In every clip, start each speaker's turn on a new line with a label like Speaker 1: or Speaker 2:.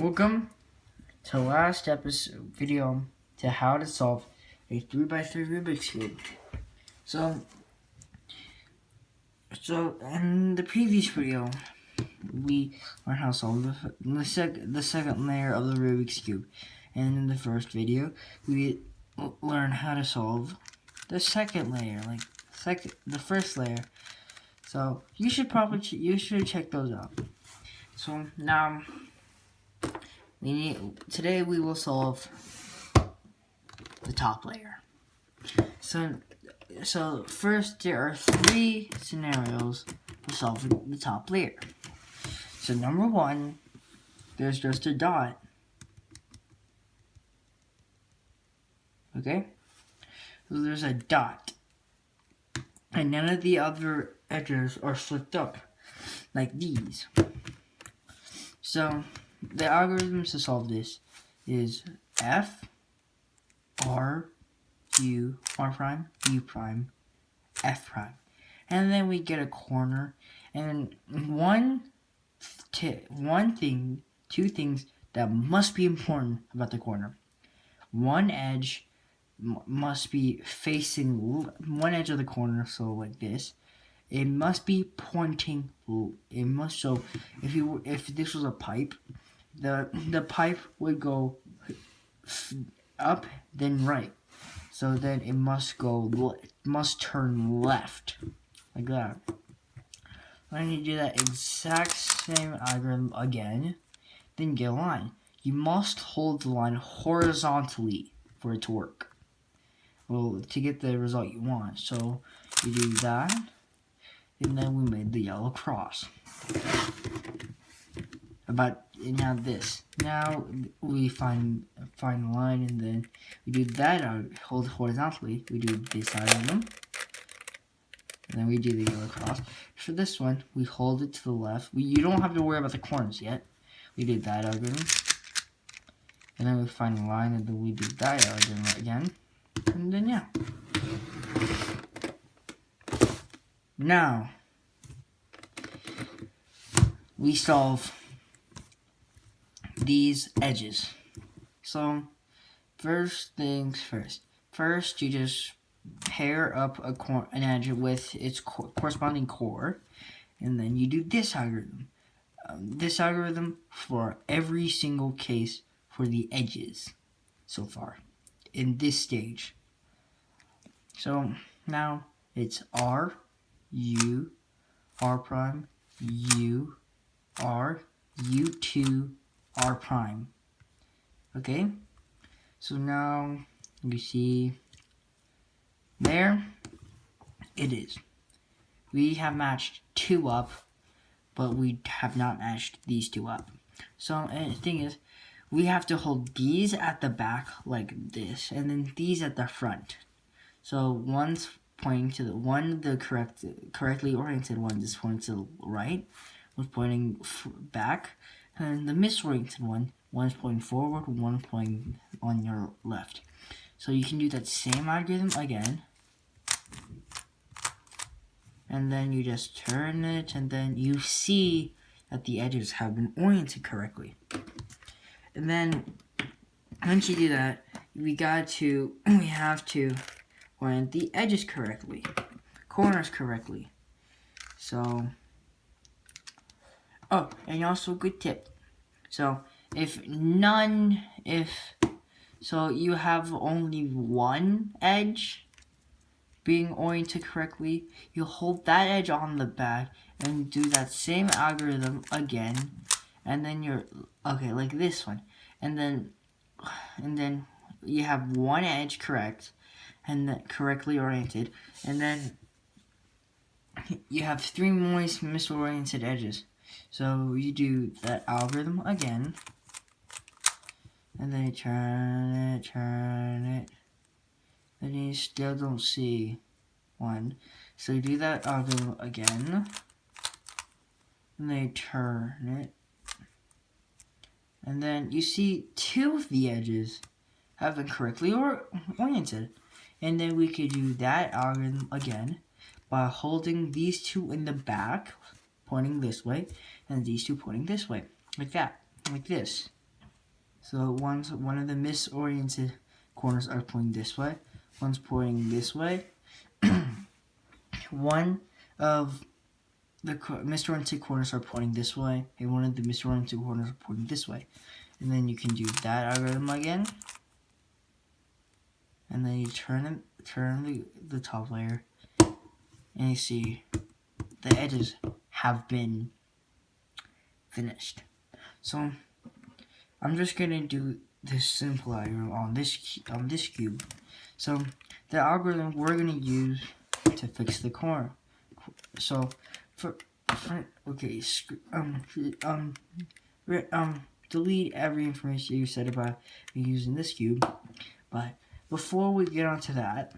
Speaker 1: Welcome to the last episode video to how to solve a 3x3 Rubik's Cube. So in the previous video, we learned how to solve the second layer of the Rubik's Cube. And in the first video, we learned how to solve the second layer, the first layer. So you should check those out. So now today we will solve the top layer. So first there are 3 scenarios for solving the top layer. So number 1, there's just a dot. Okay? So there's a dot. And none of the other edges are flipped up like these. So the algorithms to solve this is F, R, U, R prime, U prime, F prime. And then we get a corner. And two things that must be important about the corner. One edge must be facing one edge of the corner, so like this. It must be pointing. So if this was a pipe, the pipe would go up then right. So then it must turn left like that. When you do that exact same algorithm again, then get a line. You must hold the line horizontally for it to work. Well, to get the result you want. So you do that. And then we made the yellow cross. Now this. Now we find the line, and then we do that out, hold horizontally. We do this side of them. And then we do the yellow cross. For this one, we hold it to the left. You don't have to worry about the corners yet. We did that algorithm. And then we find the line, and then we do that algorithm again. And then yeah. Now, we solve these edges. So, first things first. First, you just pair up an edge with its corresponding core, and then you do this algorithm. This algorithm for every single case for the edges so far in this stage. So, now it's R, U, R prime, U, R, U2, R prime. Okay? So now you see there it is. We have matched 2 up, but we have not matched these 2 up. So and the thing is, we have to hold these at the back like this, and then these at the front. So one's pointing to the correctly oriented one is pointing to the right, one's pointing back, and the misoriented one's pointing forward, one's pointing on your left. So you can do that same algorithm again, and then you just turn it, and then you see that the edges have been oriented correctly. And then once you do that, we have to orient the edges correctly, corners correctly. So, oh, and also good tip. So if you have only one edge being oriented correctly, you hold that edge on the back and do that same algorithm again, and then you're okay like this one, and then you have one edge correct and correctly oriented, and then you have 3 more misoriented edges. So you do that algorithm again, and then you turn it, and you still don't see one. So you do that algorithm again, and then you turn it, and then you see 2 of the edges have been correctly oriented. And then we could do that algorithm again by holding these 2 in the back, pointing this way, and these 2 pointing this way, like that, like this. So one of the misoriented corners are pointing this way, one's pointing this way. One of the misoriented corners are pointing this way, and one of the misoriented corners are pointing this way. And then you can do that algorithm again. And then you turn the top layer, and you see the edges have been finished. So I'm just gonna do this simple algorithm on this cube. So the algorithm we're gonna use to fix the corner. So delete every information you said about me using this cube. But before we get onto that,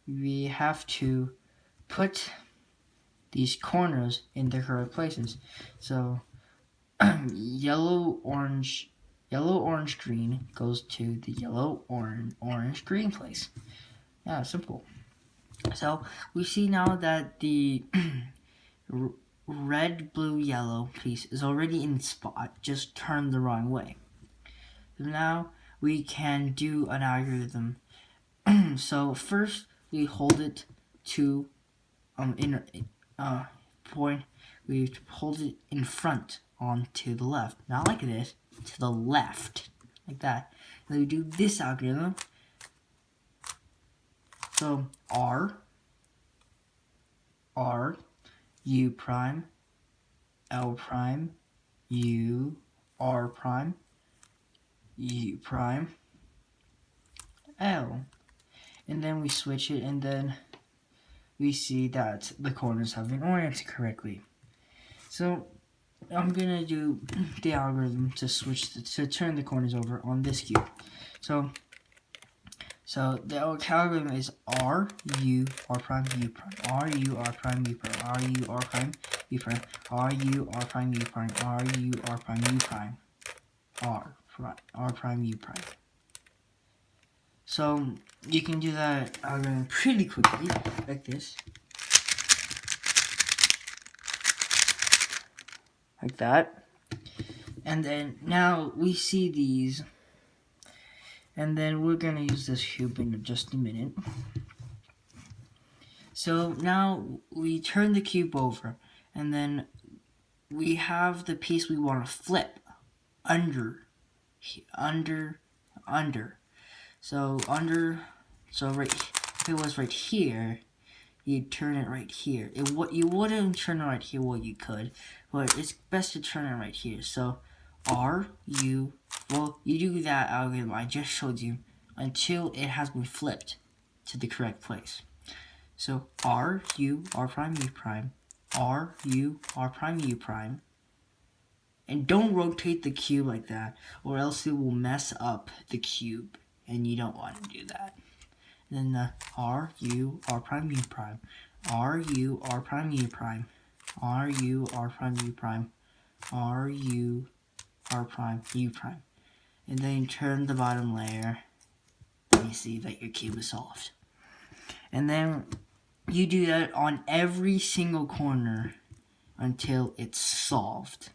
Speaker 1: we have to put these corners in their correct places. So yellow, orange, green goes to the yellow, orange, green place. Yeah, simple. So we see now that the red, blue, yellow piece is already in spot, just turned the wrong way. So now we can do an algorithm. So first we hold it to point. We hold it in front onto the left, not like this, to the left, like that. Then we do this algorithm. So R, U prime, L prime, U, R prime, U prime, L. And then we switch it, and then we see that the corners have been oriented correctly. So I'm gonna do the algorithm to turn the corners over on this cube. So the algorithm is R, U, R prime, U prime, R, U, R prime, U prime, R, U, R prime, U prime, R, U, R prime, U prime, R, U, R prime, U prime, R prime, U prime. So you can do that algorithm pretty quickly, like this. Like that. And then now we see these. And then we're going to use this cube in just a minute. So now we turn the cube over, and then we have the piece we want to flip under. So right, if it was right here, you'd turn it right here. You wouldn't turn it right here, well you could, but it's best to turn it right here. So you do that algorithm I just showed you until it has been flipped to the correct place. So R prime, U prime, R, U, R prime, U prime. And don't rotate the cube like that, or else it will mess up the cube, and you don't want to do that. And then the R, U, R prime, U prime, R, U, R prime, U prime, R, U, R prime, U prime, R, U, R prime, U prime. And then you turn the bottom layer, and you see that your cube is solved. And then you do that on every single corner until it's solved.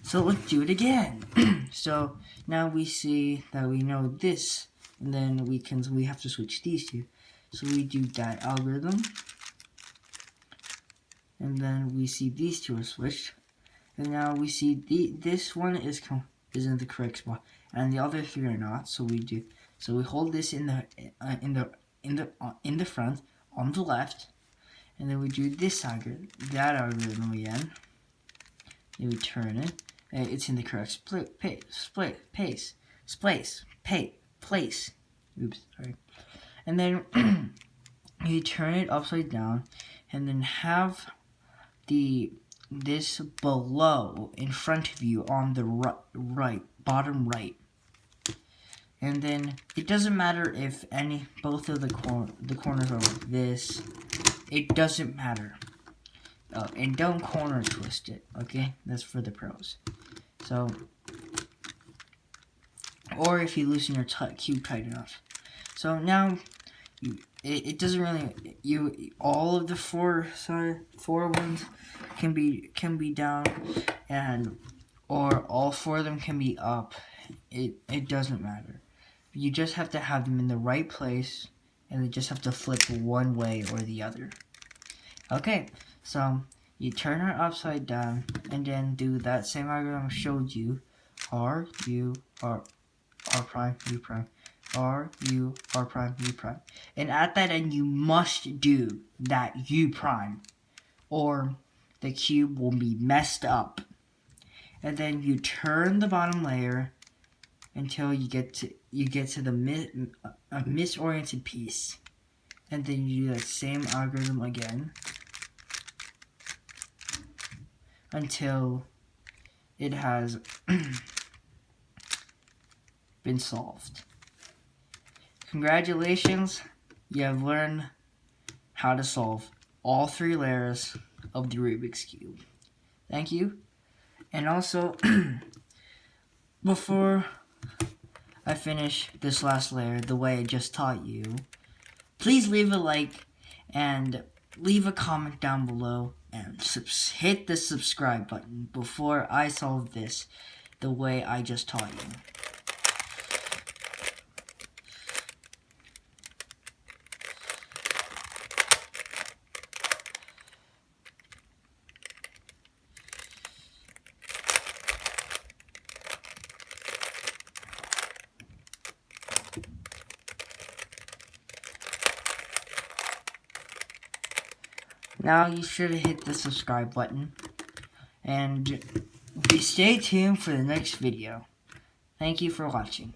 Speaker 1: So let's do it again. So now we see that we know this, and then we have to switch these two. So we do that algorithm, and then we see these two are switched, and now we see this one is in the correct spot, and the other three are not. So we hold this in the front on the left, and then we do that algorithm again. And we turn it. It's in the correct place. Oops, sorry. And then you turn it upside down, and then have this below in front of you on the bottom right. And then it doesn't matter if both of the corners are like this. It doesn't matter. And don't corner twist it, okay? That's for the pros. So, or if you loosen your cube tight enough. So now, it doesn't really, all of the four ones can be down, and or all 4 of them can be up. It doesn't matter. You just have to have them in the right place, and they just have to flip one way or the other. Okay, so you turn her upside down, and then do that same algorithm I showed you. R, U, R, R prime, U prime. R, U, R prime, U prime. And at that end, you must do that U prime, or the cube will be messed up. And then you turn the bottom layer until you get to the misoriented piece, and then you do that same algorithm again until it has been solved. Congratulations, you have learned how to solve all 3 layers of the Rubik's Cube. Thank you. And also, before I finish this last layer the way I just taught you, please leave a like and leave a comment down below and hit the subscribe button before I solve this the way I just taught you. Now you should hit the subscribe button, and stay tuned for the next video. Thank you for watching.